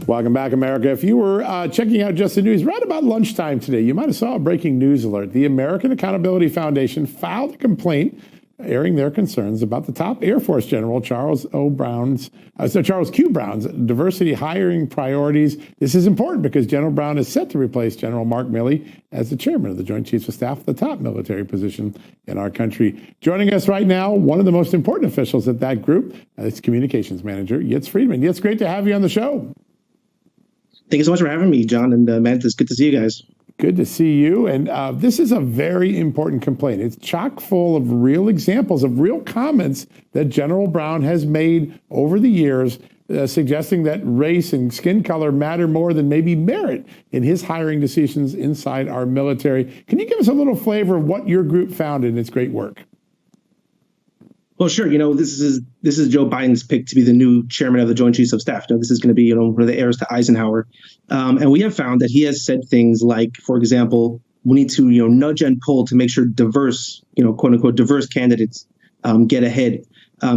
Welcome back, America. If you were checking out Just the News right about lunchtime today, you might have saw a breaking news alert. The American Accountability Foundation filed a complaint airing their concerns about the top Air Force General Charles Q. Brown's diversity hiring priorities. This is important because General Brown is set to replace General Mark Milley as the chairman of the Joint Chiefs of Staff, the top military position in our country. Joining us right now, one of the most important officials at that group, is communications manager Yitz Friedman. Yitz, great to have you on the show. Thank you so much for having me, John, and Matt, it's good to see you guys. Good to see you. And this is a very important complaint. It's chock full of real examples of real comments that General Brown has made over the years, suggesting that race and skin color matter more than maybe merit in his hiring decisions inside our military. Can you give us a little flavor of what your group found in its great work? Well, sure. This is Joe Biden's pick to be the new chairman of the Joint Chiefs of Staff. This is going to be, one of the heirs to Eisenhower. And we have found that he has said things like, for example, we need to, nudge and pull to make sure diverse, quote unquote, diverse candidates get ahead.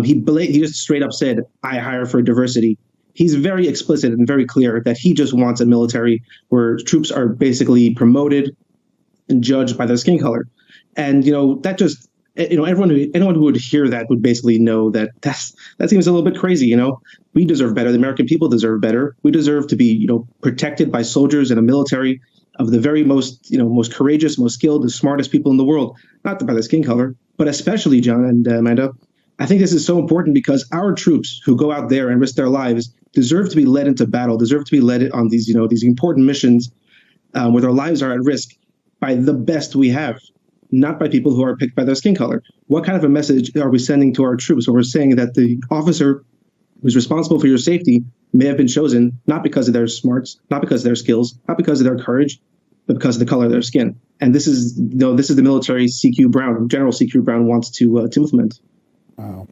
He just straight up said, I hire for diversity. He's very explicit and very clear that he just wants a military where troops are basically promoted and judged by their skin color. And, that just, anyone who would hear that would basically know that that seems a little bit crazy. We deserve better. The American people deserve better. We deserve to be, protected by soldiers and a military of the very most courageous, most skilled, the smartest people in the world, not by their skin color, but especially, John and Amanda, I think this is so important because our troops who go out there and risk their lives deserve to be led into battle, deserve to be led on these, these important missions where their lives are at risk by the best we have, not by people who are picked by their skin color. What kind of a message are we sending to our troops when we're saying that the officer who's responsible for your safety may have been chosen not because of their smarts, not because of their skills, not because of their courage, but because of the color of their skin? And this is the military CQ Brown, General CQ Brown wants to implement. Wow.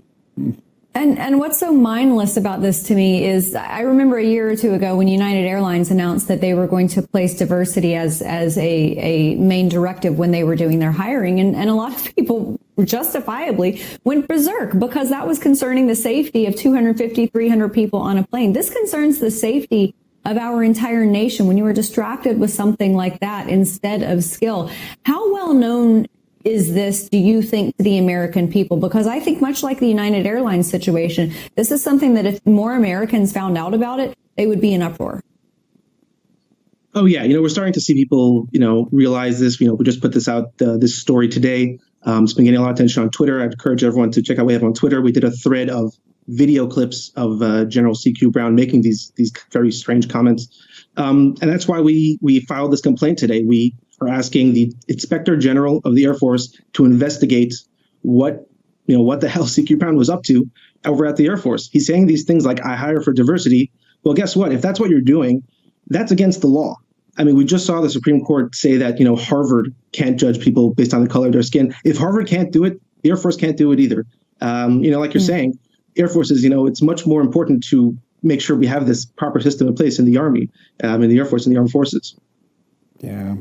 And what's so mindless about this to me is I remember a year or two ago when United Airlines announced that they were going to place diversity as a main directive when they were doing their hiring. And a lot of people justifiably went berserk because that was concerning the safety of 250, 300 people on a plane. This concerns the safety of our entire nation when you are distracted with something like that instead of skill. How well known is this, do you think, to the American people? Because I think much like the United Airlines situation, this is something that if more Americans found out about it, they would be in uproar. Oh, yeah. We're starting to see people, realize this. We just put this out, this story today. It's been getting a lot of attention on Twitter. I'd encourage everyone to check out what we have on Twitter. We did a thread of video clips of General CQ Brown making these very strange comments. And that's why we filed this complaint today. We are asking the Inspector General of the Air Force to investigate what the hell CQ Brown was up to over at the Air Force. He's saying these things like, I hire for diversity. Well, guess what? If that's what you're doing, that's against the law. I mean, we just saw the Supreme Court say that, Harvard can't judge people based on the color of their skin. If Harvard can't do it, the Air Force can't do it either. Like you're saying, Air Force is, it's much more important to make sure we have this proper system in place in the Army, in the Air Force and the Armed Forces. Yeah.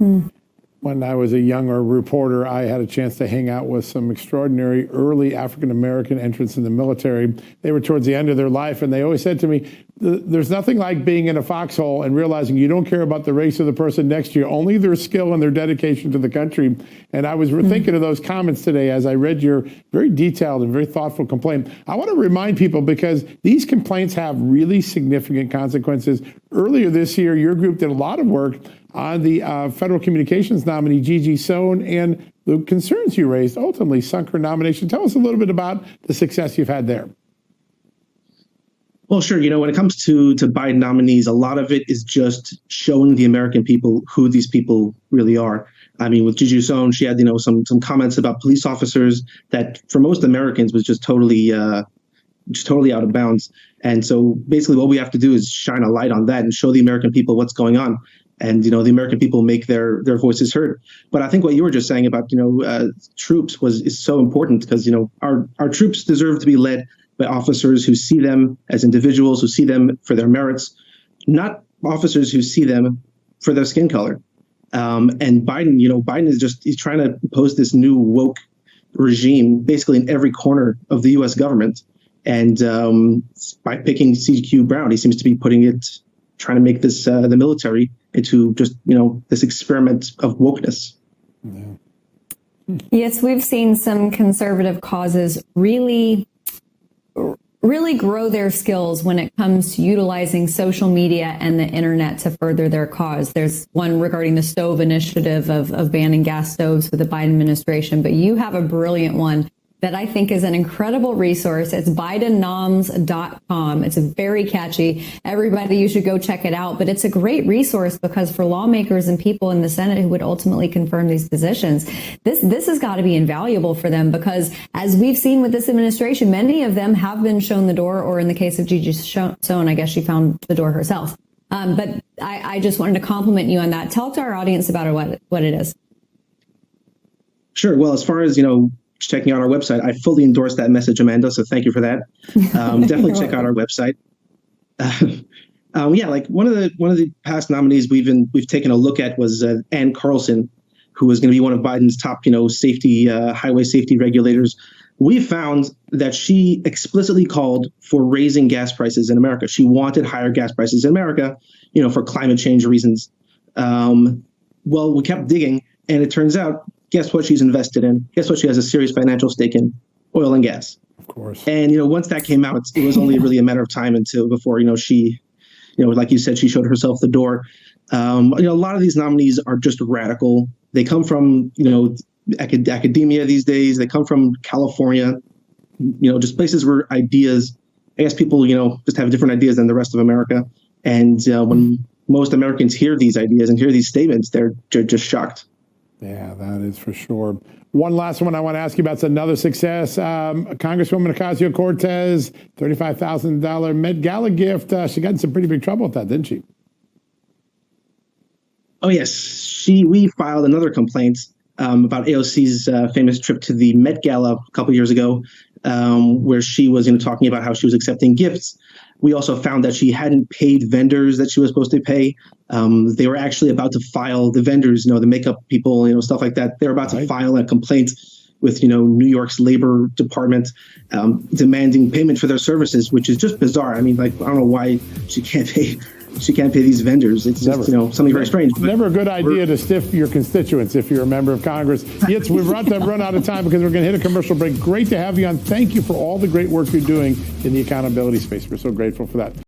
When I was a younger reporter, I had a chance to hang out with some extraordinary early African-American entrants in the military. They were towards the end of their life, and they always said to me, there's nothing like being in a foxhole and realizing you don't care about the race of the person next to you, only their skill and their dedication to the country. And I was thinking of those comments today as I read your very detailed and very thoughtful complaint. I want to remind people, because these complaints have really significant consequences. Earlier this year, your group did a lot of work on the federal communications nominee, Gigi Sohn, and the concerns you raised ultimately sunk her nomination. Tell us a little bit about the success you've had there. Well, sure. When it comes to Biden nominees, a lot of it is just showing the American people who these people really are. I mean, with Gigi Sohn, she had, some comments about police officers that for most Americans was just totally out of bounds. And so basically what we have to do is shine a light on that and show the American people what's going on. And, the American people make their voices heard. But I think what you were just saying about, troops is so important because, our troops deserve to be led by officers who see them as individuals, who see them for their merits, not officers who see them for their skin color. And Biden, Biden he's trying to impose this new woke regime basically in every corner of the U.S. government. And by picking CQ Brown, he seems to be putting it trying to make this the military into just this experiment of wokeness. Yes, we've seen some conservative causes really grow their skills when it comes to utilizing social media and the internet to further their cause. There's one regarding the stove initiative of banning gas stoves with the Biden administration, but you have a brilliant one that I think is an incredible resource. It's BidenNoms.com. It's very catchy. Everybody, you should go check it out. But it's a great resource because for lawmakers and people in the Senate who would ultimately confirm these positions, this has got to be invaluable for them because as we've seen with this administration, many of them have been shown the door, or in the case of Gigi Sohn, I guess she found the door herself. But I just wanted to compliment you on that. Talk to our audience about what it is. Sure. Well, as far as, checking out our website, I fully endorse that message, Amanda. So thank you for that. Definitely check out our website. Like one of the past nominees we've taken a look at was Ann Carlson, who was going to be one of Biden's top, safety highway safety regulators. We found that she explicitly called for raising gas prices in America. She wanted higher gas prices in America, for climate change reasons. Well, we kept digging, and it turns out, guess what she's invested in? Guess what she has a serious financial stake in? Oil and gas. Of course. And, once that came out, it was only really a matter of time before, she, like you said, she showed herself the door. A lot of these nominees are just radical. They come from, academia these days. They come from California, just places where ideas, I guess people, just have different ideas than the rest of America. And when most Americans hear these ideas and hear these statements, they're just shocked. Yeah, that is for sure. One last one I want to ask you about is another success. Congresswoman Ocasio-Cortez, $35,000 Met Gala gift. She got in some pretty big trouble with that, didn't she? Oh, yes. We filed another complaint about AOC's famous trip to the Met Gala a couple years ago, where she was talking about how she was accepting gifts. We also found that she hadn't paid vendors that she was supposed to pay. They were actually about to file, the vendors, the makeup people, stuff like that. They were about to file a complaint with, New York's Labor Department, demanding payment for their services, which is just bizarre. I mean, I don't know why she can't pay these vendors. It's just, something very strange. Never a good idea to stiff your constituents if you're a member of Congress. Yitz, we've run out of time because we're going to hit a commercial break. Great to have you on. Thank you for all the great work you're doing in the accountability space. We're so grateful for that.